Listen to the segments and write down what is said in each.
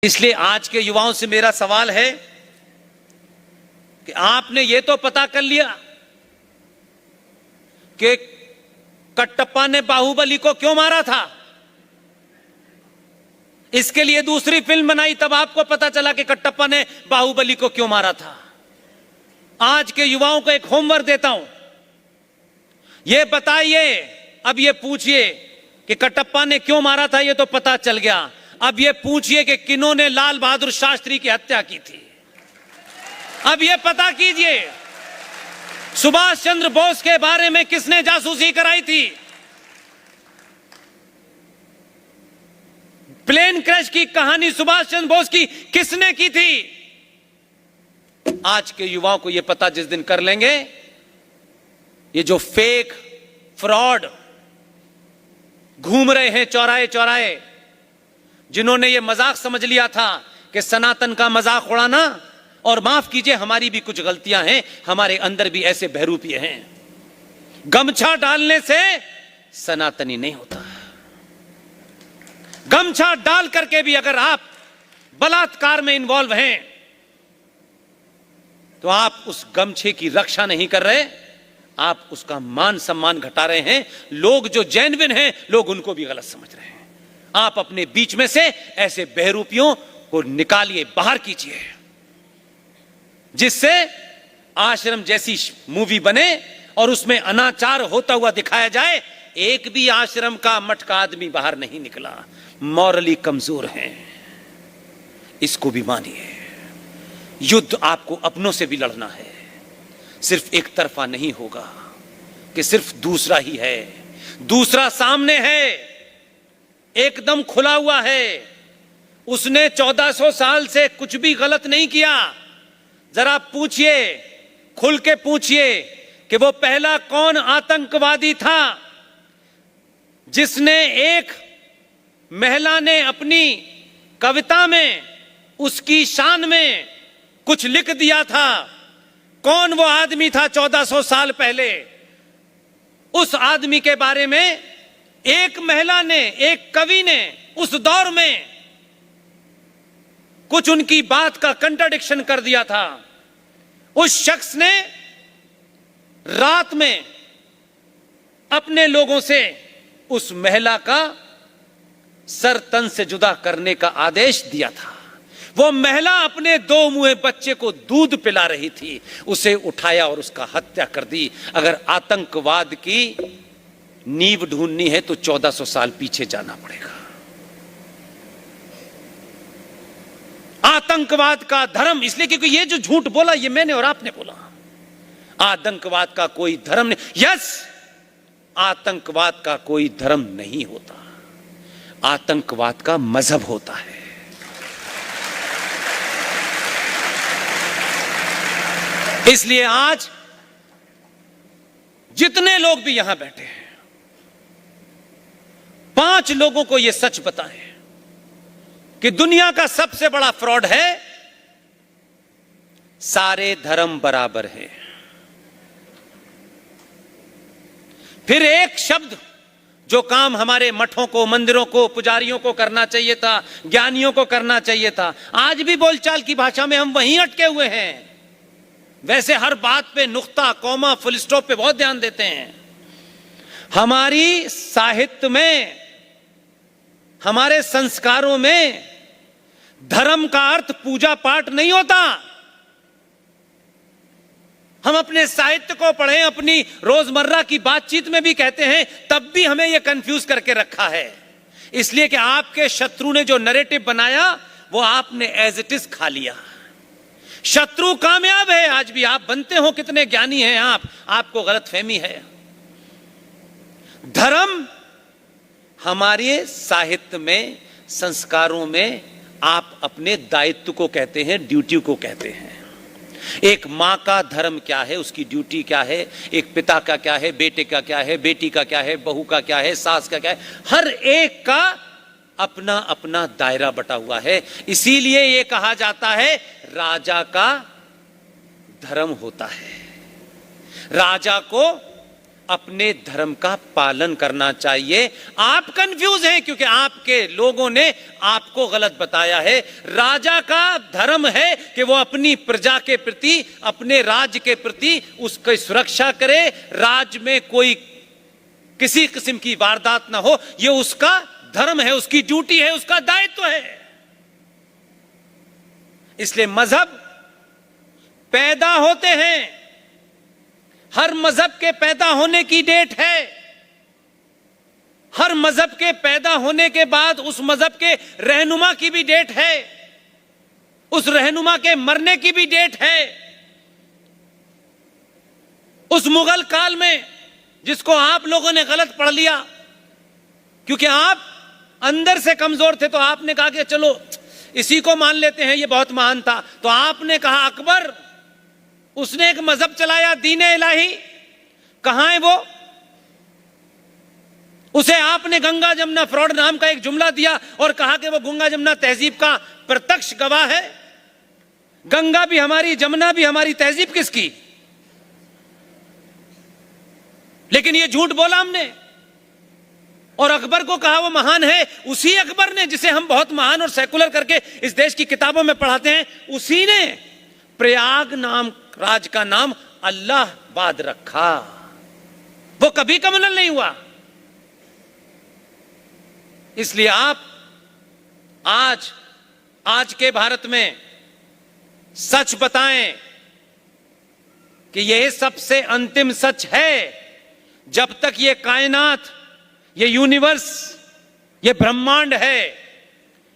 इसलिए आज के युवाओं से मेरा सवाल है कि आपने ये तो पता कर लिया कि कटप्पा ने बाहुबली को क्यों मारा था। इसके लिए दूसरी फिल्म बनाई, तब आपको पता चला कि कटप्पा ने बाहुबली को क्यों मारा था। आज के युवाओं को एक होमवर्क देता हूं, यह बताइए, अब यह पूछिए कि कटप्पा ने क्यों मारा था, यह तो पता चल गया। अब यह पूछिए कि किन्होंने लाल बहादुर शास्त्री की हत्या की थी। अब यह पता कीजिए सुभाष चंद्र बोस के बारे में किसने जासूसी कराई थी। प्लेन क्रैश की कहानी सुभाष चंद्र बोस की किसने की थी। आज के युवाओं को यह पता जिस दिन कर लेंगे, ये जो फेक फ्रॉड घूम रहे हैं चौराहे चौराहे, जिन्होंने ये मजाक समझ लिया था कि सनातन का मजाक उड़ाना, और माफ कीजिए हमारी भी कुछ गलतियां हैं, हमारे अंदर भी ऐसे बहरूपिये हैं। गमछा डालने से सनातनी नहीं होता। गमछा डाल करके भी अगर आप बलात्कार में इन्वॉल्व हैं तो आप उस गमछे की रक्षा नहीं कर रहे, आप उसका मान सम्मान घटा रहे हैं। लोग जो जेन्युइन हैं, लोग उनको भी गलत समझ रहे हैं। आप अपने बीच में से ऐसे बहरूपियों को निकालिए, बाहर कीजिए, जिससे आश्रम जैसी मूवी बने और उसमें अनाचार होता हुआ दिखाया जाए। एक भी आश्रम का मठ का आदमी बाहर नहीं निकला, मॉरली कमजोर हैं, इसको भी मानिए। युद्ध आपको अपनों से भी लड़ना है, सिर्फ एक तरफा नहीं होगा कि सिर्फ दूसरा ही है। दूसरा सामने है, एकदम खुला हुआ है, उसने 1400 साल से कुछ भी गलत नहीं किया। जरा पूछिए, खुल के पूछिए कि वो पहला कौन आतंकवादी था जिसने एक महिला ने अपनी कविता में उसकी शान में कुछ लिख दिया था। कौन वो आदमी था 1400 साल पहले। उस आदमी के बारे में एक महिला ने, एक कवि ने उस दौर में कुछ उनकी बात का कंट्राडिक्शन कर दिया था। उस शख्स ने रात में अपने लोगों से उस महिला का सर तन से जुदा करने का आदेश दिया था। वो महिला अपने 2 मुँहे बच्चे को दूध पिला रही थी, उसे उठाया और उसका हत्या कर दी। अगर आतंकवाद की नींव ढूंढनी है तो 1400 साल पीछे जाना पड़ेगा। आतंकवाद का धर्म, इसलिए क्योंकि ये जो झूठ बोला ये मैंने और आपने बोला। आतंकवाद का कोई धर्म नहीं। यस, आतंकवाद का कोई धर्म नहीं होता, आतंकवाद का मजहब होता है। इसलिए आज जितने लोग भी यहां बैठे हैं, 5 लोगों को यह सच बताएं कि दुनिया का सबसे बड़ा फ्रॉड है सारे धर्म बराबर हैं। फिर एक शब्द जो काम हमारे मठों को, मंदिरों को, पुजारियों को करना चाहिए था, ज्ञानियों को करना चाहिए था, आज भी बोलचाल की भाषा में हम वहीं अटके हुए हैं। वैसे हर बात पे नुक्ता, कॉमा, फुल स्टॉप पे बहुत ध्यान देते हैं। हमारी साहित्य में, हमारे संस्कारों में धर्म का अर्थ पूजा पाठ नहीं होता। हम अपने साहित्य को पढ़ें, अपनी रोजमर्रा की बातचीत में भी कहते हैं, तब भी हमें यह कंफ्यूज करके रखा है। इसलिए कि आपके शत्रु ने जो नैरेटिव बनाया वो आपने एज इट इज खा लिया। शत्रु कामयाब है। आज भी आप बनते हो, कितने ज्ञानी हैं आप, आपको गलतफहमी है। धर्म हमारे साहित्य में, संस्कारों में आप अपने दायित्व को कहते हैं, ड्यूटी को कहते हैं। एक मां का धर्म क्या है, उसकी ड्यूटी क्या है, एक पिता का क्या है, बेटे का क्या है, बेटी का क्या है, बहू का क्या है, सास का क्या है, हर एक का अपना अपना दायरा बटा हुआ है। इसीलिए यह कहा जाता है राजा का धर्म होता है। राजा को अपने धर्म का पालन करना चाहिए। आप कंफ्यूज हैं क्योंकि आपके लोगों ने आपको गलत बताया है। राजा का धर्म है कि वो अपनी प्रजा के प्रति, अपने राज्य के प्रति उसकी सुरक्षा करे, राज्य में कोई किसी किस्म की वारदात ना हो। ये उसका धर्म है, उसकी ड्यूटी है, उसका दायित्व है। इसलिए मजहब पैदा होते हैं, हर मजहब के पैदा होने की डेट है। हर मजहब के पैदा होने के बाद उस मजहब के रहनुमा की भी डेट है, उस रहनुमा के मरने की भी डेट है। उस मुगल काल में जिसको आप लोगों ने गलत पढ़ लिया क्योंकि आप अंदर से कमजोर थे, तो आपने कहा कि चलो इसी को मान लेते हैं, ये बहुत महान था। तो आपने कहा अकबर, उसने एक मजहब चलाया, दीन इलाही, कहां है वो? उसे आपने गंगा जमुना फ्रॉड नाम का एक जुमला दिया और कहा कि वो गंगा जमुना तहजीब का प्रत्यक्ष गवाह है। गंगा भी हमारी, जमुना भी हमारी, तहजीब किसकी? लेकिन ये झूठ बोला हमने और अकबर को कहा वो महान है। उसी अकबर ने, जिसे हम बहुत महान और सेकुलर करके इस देश की किताबों में पढ़ाते हैं, उसी ने प्रयाग नाम राज का नाम अल्लाहबाद रखा। वो कभी कम्युनल नहीं हुआ। इसलिए आप आज के भारत में सच बताएं कि यह सबसे अंतिम सच है। जब तक ये कायनात, ये यूनिवर्स, ये ब्रह्मांड है,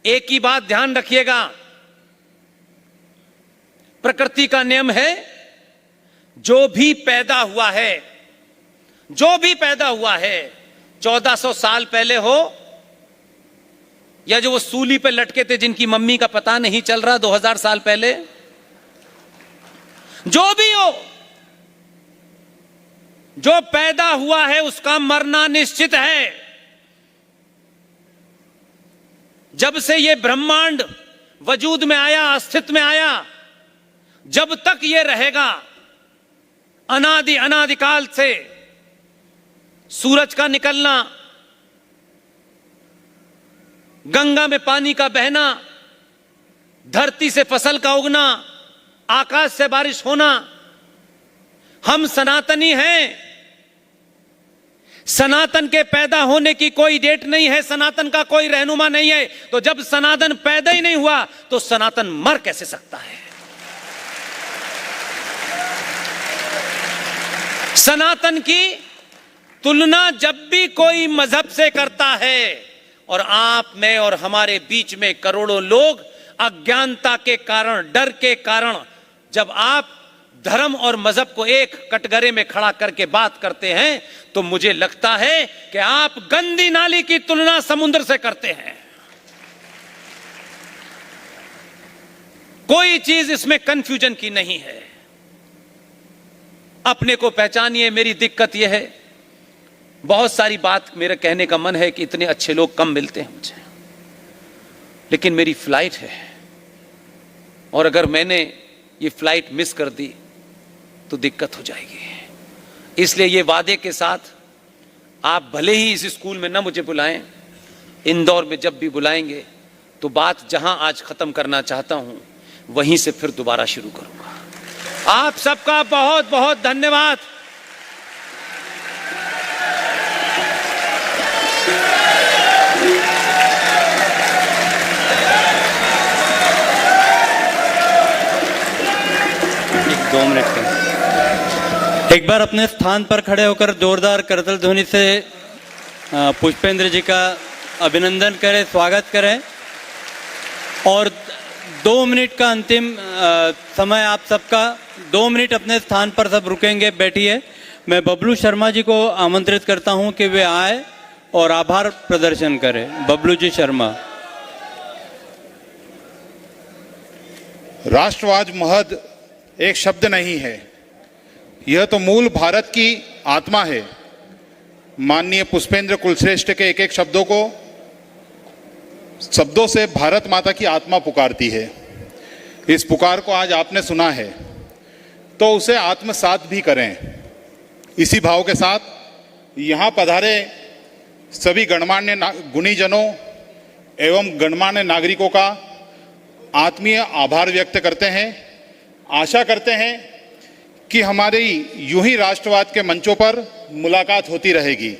एक ही बात ध्यान रखिएगा, प्रकृति का नियम है, जो भी पैदा हुआ है, जो भी पैदा हुआ है, 1400 साल पहले हो या जो वो सूली पे लटके थे जिनकी मम्मी का पता नहीं चल रहा 2000 साल पहले, जो भी हो, जो पैदा हुआ है उसका मरना निश्चित है। जब से ये ब्रह्मांड वजूद में आया, अस्तित्व में आया, जब तक ये रहेगा, अनादिकाल से सूरज का निकलना, गंगा में पानी का बहना, धरती से फसल का उगना, आकाश से बारिश होना, हम सनातनी हैं। सनातन के पैदा होने की कोई डेट नहीं है, सनातन का कोई रहनुमा नहीं है। तो जब सनातन पैदा ही नहीं हुआ तो सनातन मर कैसे सकता है? सनातन की तुलना जब भी कोई मजहब से करता है, और आप में और हमारे बीच में करोड़ों लोग अज्ञानता के कारण, डर के कारण, जब आप धर्म और मजहब को एक कटघरे में खड़ा करके बात करते हैं, तो मुझे लगता है कि आप गंदी नाली की तुलना समुद्र से करते हैं। कोई चीज इसमें कंफ्यूजन की नहीं है। अपने को पहचानिए। मेरी दिक्कत यह है, बहुत सारी बात मेरे कहने का मन है कि इतने अच्छे लोग कम मिलते हैं मुझे, लेकिन मेरी फ्लाइट है और अगर मैंने ये फ्लाइट मिस कर दी तो दिक्कत हो जाएगी। इसलिए ये वादे के साथ, आप भले ही इस स्कूल में ना मुझे बुलाएं, इंदौर में जब भी बुलाएंगे तो बात जहां आज खत्म करना चाहता हूं वहीं से फिर दोबारा शुरू करूंगा। आप सबका बहुत बहुत धन्यवाद। एक बार अपने स्थान पर खड़े होकर जोरदार करतल ध्वनि से पुष्पेंद्र जी का अभिनंदन करें, स्वागत करें। और 2 मिनट का अंतिम समय आप सबका। 2 मिनट अपने स्थान पर सब रुकेंगे, बैठिए। मैं बबलू शर्मा जी को आमंत्रित करता हूं कि वे आए और आभार प्रदर्शन करें। बबलू जी शर्मा। राष्ट्रवाद महज एक शब्द नहीं है, यह तो मूल भारत की आत्मा है। माननीय पुष्पेंद्र कुलश्रेष्ठ के एक एक शब्दों से भारत माता की आत्मा पुकारती है। इस पुकार को आज आपने सुना है तो उसे आत्मसात भी करें। इसी भाव के साथ यहाँ पधारे सभी गणमान्य गुणीजनों एवं गणमान्य नागरिकों का आत्मीय आभार व्यक्त करते हैं। आशा करते हैं कि हमारी यूं ही राष्ट्रवाद के मंचों पर मुलाकात होती रहेगी।